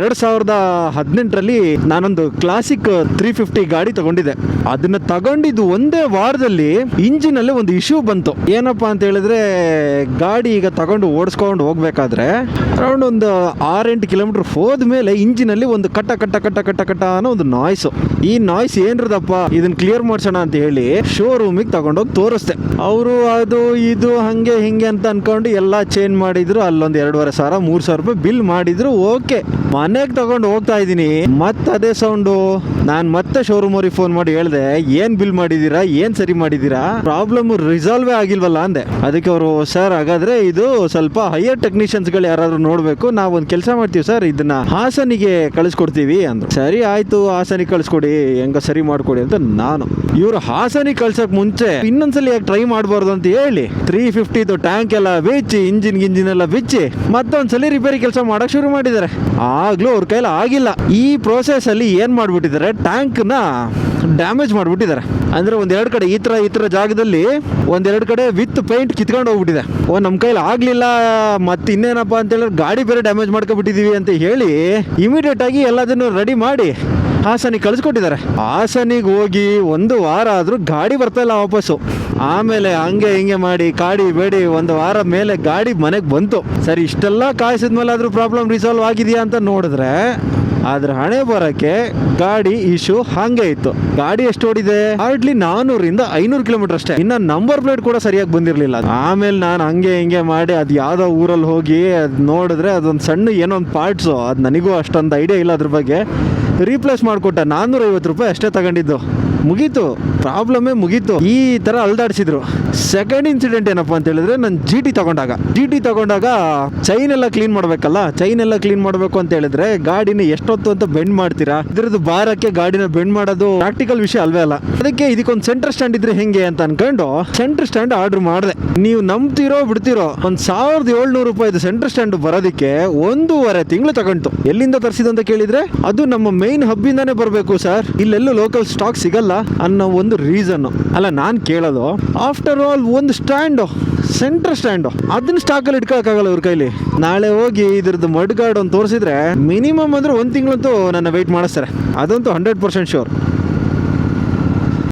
2018ರಲ್ಲಿ ನಾನೊಂದು ಕ್ಲಾಸಿಕ್ 350 ಗಾಡಿ ತಗೊಂಡಿದ್ದೆ. ಅದನ್ನ ತಗೊಂಡಿದ್ದು ಒಂದೇ ವಾರದಲ್ಲಿ ಇಂಜಿನ್ ಅಲ್ಲಿ ಒಂದು ಇಶ್ಯೂ ಬಂತು. ಏನಪ್ಪಾ ಅಂತ ಹೇಳಿದ್ರೆ, ಗಾಡಿ ಈಗ ತಗೊಂಡು ಓಡಿಸ್ಕೊಂಡು ಹೋಗ್ಬೇಕಾದ್ರೆ ಅರೌಂಡ್ ಒಂದು 6-8 ಕಿಲೋಮೀಟರ್ ಹೋದ್ಮೇಲೆ ಇಂಜಿನ್ ಅಲ್ಲಿ ಒಂದು ಕಟ್ಟ ಕಟ್ಟ ಕಟ್ಟ ಕಟ್ಟ ಕಟ್ಟ ಅನ್ನೋ ಒಂದು ನಾಯ್ಸ್. ಈ ನಾಯ್ಸ್ ಏನ್ರದಪ್ಪ, ಇದನ್ನ ಕ್ಲಿಯರ್ ಮಾಡ್ಸೋಣ ಅಂತ ಹೇಳಿ ಶೋರೂಮಿಗೆ ತಗೊಂಡೋಗಿ ತೋರಿಸ್ದೆ. ಅವರು ಅದು ಇದು ಹಂಗೆ ಹಿಂಗೆ ಅಂತ ಅನ್ಕೊಂಡು ಎಲ್ಲ ಚೇಂಜ್ ಮಾಡಿದ್ರು. ಅಲ್ಲೊಂದು 2,500-3,000 ರೂಪಾಯಿ ಬಿಲ್ ಮಾಡಿದ್ರು. ಓಕೆ, ಮನೆಗೆ ತಗೊಂಡು ಹೋಗ್ತಾ ಇದ್ದೀನಿ, ಮತ್ತೆ ಅದೇ ಸೌಂಡು. ನಾನು ಮತ್ತೆ ಶೋರೂಮ್ ಅವ್ರಿಗೆ ಫೋನ್ ಮಾಡಿ ಹೇಳಿದೆ, ಏನ್ ಬಿಲ್ ಮಾಡಿದೀರಾ, ಏನ್ ಸರಿ ಮಾಡಿದೀರಾ, ಪ್ರಾಬ್ಲಮ್ ರಿಸಾಲ್ವೇ ಆಗಿಲ್ವಲ್ಲ ಅಂದೆ. ಅದಕ್ಕೆ ಅವರು, ಸರ್ ಹಾಗಾದ್ರೆ ಇದು ಸ್ವಲ್ಪ ಹೈಯರ್ ಟೆಕ್ನಿಷಿಯನ್ಸ್ಗಳು ಯಾರಾದ್ರೂ ನೋಡ್ಬೇಕು, ನಾವು ಒಂದು ಕೆಲಸ ಮಾಡ್ತೀವಿ ಸರ್, ಇದನ್ನ ಹಾಸನಿಗೆ ಕಳಿಸ್ಕೊಡ್ತೀವಿ ಅಂದ್ರು. ಸರಿ ಆಯ್ತು, ಹಾಸನಿಗೆ ಕಳಿಸ್ಕೊಡಿ, ಹೆಂಗ ಸರಿ ಮಾಡ್ಕೊಡಿ ಅಂತ ನಾನು. ಇವರು ಹಾಸನಿಗೆ ಕಳ್ಸಕ್ ಮುಂಚೆ ಇನ್ನೊಂದ್ಸಲಿ ಯಾಕೆ ಟ್ರೈ ಮಾಡಬಾರ್ದು ಅಂತ ಹೇಳಿ 350 ಟ್ಯಾಂಕ್ ಎಲ್ಲ ಬಿಚ್ಚಿ, ಇಂಜಿನ್ ಎಲ್ಲ ಬಿಚ್ಚಿ ಮತ್ತೊಂದ್ಸಲಿ ರಿಪೇರಿ ಕೆಲಸ ಮಾಡಕ್ ಶುರು ಮಾಡಿದ್ದಾರೆ. ಆಗ್ಲೂ ಅವ್ರ ಕೈಲಿ ಆಗಿಲ್ಲ. ಈ ಪ್ರೋಸೆಸ್ ಅಲ್ಲಿ ಏನ್ ಮಾಡ್ಬಿಟ್ಟಿದ್ದಾರೆ, ಟ್ಯಾಂಕ್ ನ ಡ್ಯಾಮೇಜ್ ಮಾಡ್ಬಿಟ್ಟಿದ್ದಾರೆ. ಅಂದ್ರೆ ಒಂದೆರಡು ಕಡೆ ಈ ತರ ಜಾಗದಲ್ಲಿ ಒಂದೆರಡು ಕಡೆ ವಿತ್ ಪೇಂಟ್ ಕಿತ್ಕೊಂಡು ಹೋಗ್ಬಿಟ್ಟಿದೆ. ನಮ್ಮ ಕೈಲಿ ಆಗ್ಲಿಲ್ಲ, ಮತ್ತೆ ಇನ್ನೇನಪ್ಪ ಅಂತ ಹೇಳಿದ್ರೆ ಗಾಡಿ ಬೇರೆ ಡ್ಯಾಮೇಜ್ ಮಾಡ್ಕೊಬಿಟ್ಟಿದೀವಿ ಅಂತ ಹೇಳಿ ಇಮಿಡಿಯೇಟ್ ಆಗಿ ಎಲ್ಲದನ್ನು ರೆಡಿ ಮಾಡಿ ಹಾಸನಿಗೆ ಕಳಿಸ್ಕೊಟ್ಟಿದ್ದಾರೆ. ಹಾಸನಿಗೆ ಹೋಗಿ 1 ವಾರ ಆದ್ರೂ ಗಾಡಿ ಬರ್ತಾ ಇಲ್ಲ ವಾಪಸ್ಸು. ಆಮೇಲೆ ಹಂಗೆ ಹಿಂಗೆ ಮಾಡಿ ಕಾಡಿ ಬೇಡಿ 1 ವಾರ ಮೇಲೆ ಗಾಡಿ ಮನೆಗೆ ಬಂತು. ಸರಿ, ಇಷ್ಟೆಲ್ಲ ಕಾಯಿಸಿದ್ಮೇಲೆ ಆದ್ರೂ ಪ್ರಾಬ್ಲಮ್ ರಿಸಾಲ್ವ್ ಆಗಿದೆಯಾ ಅಂತ ನೋಡಿದ್ರೆ ಆದ್ರೆ ಹಣೆ ಬರಕ್ಕೆ ಗಾಡಿ ಇಶ್ಯೂ ಹಂಗೆ ಇತ್ತು. ಗಾಡಿ ಎಷ್ಟು ಓಡಿದೆ, ಹಾರ್ಡ್ಲಿ 400-500 ಕಿಲೋಮೀಟರ್ ಅಷ್ಟೇ. ಇನ್ನ ನಂಬರ್ ಪ್ಲೇಟ್ ಕೂಡ ಸರಿಯಾಗಿ ಬಂದಿರಲಿಲ್ಲ. ಆಮೇಲೆ ನಾನು ಹಂಗೆ ಹಿಂಗೆ ಮಾಡಿ ಅದು ಯಾವ್ದೋ ಊರಲ್ಲಿ ಹೋಗಿ ಅದು ನೋಡಿದ್ರೆ ಅದೊಂದು ಸಣ್ಣ ಏನೋ ಒಂದು ಪಾರ್ಟ್ಸು, ಅದು ನನಗೂ ಅಷ್ಟೊಂದು ಐಡಿಯಾ ಇಲ್ಲ ಅದ್ರ ಬಗ್ಗೆ. ರೀಪ್ಲೇಸ್ ಮಾಡಿಕೊಟ್ಟೆ. 450 ರೂಪಾಯಿ ಅಷ್ಟೇ ತಗೊಂಡಿದ್ದು. ಮುಗೀತು, ಪ್ರಾಬ್ಲಮ್ಮೇ ಮುಗೀತು. ಈ ಥರ ಅಲ್ದಾಡಿಸಿದ್ರು. ಸೆಕೆಂಡ್ ಇನ್ಸಿಡೆಂಟ್ ಏನಪ್ಪ ಅಂತ ಹೇಳಿದ್ರೆ, ನಾನು ಜಿ ಟಿ ತಗೊಂಡಾಗ ಚೈನ್ ಎಲ್ಲ ಕ್ಲೀನ್ ಮಾಡಬೇಕಲ್ಲ. ಚೈನ್ ಎಲ್ಲ ಕ್ಲೀನ್ ಮಾಡಬೇಕು ಅಂತ ಹೇಳಿದ್ರೆ ಗಾಡಿನ ಎಷ್ಟೊತ್ತು ಅಂತ ಬೆಂಡ್ ಮಾಡ್ತೀರಾ, ಇದ್ರದ್ದು ಭಾರಕ್ಕೆ ಗಾಡಿನ ಬೆಂಡ್ ಮಾಡೋದು ಪ್ರಾಕ್ಟಿಕಲ್ ವಿಷಯ ಅಲ್ವೇ ಅಲ್ಲ. ಅದಕ್ಕೆ ಇದಕ್ಕೊಂದು ಸೆಂಟರ್ ಸ್ಟ್ಯಾಂಡ್ ಇದ್ರೆ ಹೆಂಗೆ ಅಂತ ಅನ್ಕೊಂಡು ಸೆಂಟರ್ ಸ್ಟ್ಯಾಂಡ್ ಆರ್ಡರ್ ಮಾಡಿದೆ. ನೀವು ನಂಬ್ತಿರೋ ಬಿಡ್ತಿರೋ, ಒಂದು 1,700 ರೂಪಾಯಿದು ಸೆಂಟರ್ ಸ್ಟ್ಯಾಂಡ್ ಬರೋದಕ್ಕೆ 1.5 ತಿಂಗಳು ತಗೊಂಡು. ಎಲ್ಲಿಂದ ತರಿಸಿದ ಅಂತ ಕೇಳಿದ್ರೆ, ಅದು ನಮ್ಮ ಮೈನ್ ಹಬ್ಬಿಂದಾನೇ ಬರಬೇಕು ಸರ್, ಇಲ್ಲೆಲ್ಲೂ ಲೋಕಲ್ ಸ್ಟಾಕ್ ಸಿಗಲ್ಲ ಅನ್ನೋ ಒಂದು ರೀಸನ್. ಅಲ್ಲ, ನಾನು ಕೇಳೋದು, ಆಫ್ಟರ್ ಆಲ್ ಒಂದು ಸ್ಟ್ಯಾಂಡು, ಸೆಂಟರ್ ಸ್ಟ್ಯಾಂಡು, ಅದನ್ನ ಸ್ಟಾಕಲ್ಲಿ ಇಟ್ಕೊಳಕ್ಕಾಗಲ್ಲ ಇವ್ರ ಕೈಲಿ. ನಾಳೆ ಹೋಗಿ ಇದ್ರದ್ದು ಮಡ್ ಗಾರ್ಡ್ ಒಂದು ತೋರಿಸಿದ್ರೆ ಮಿನಿಮಮ್ ಅಂದ್ರೆ 1 ತಿಂಗಳಂತೂ ನನ್ನ ವೆಯ್ಟ್ ಮಾಡಿಸ್ತಾರೆ. ಅದಂತೂ 100% ಶೋರ್.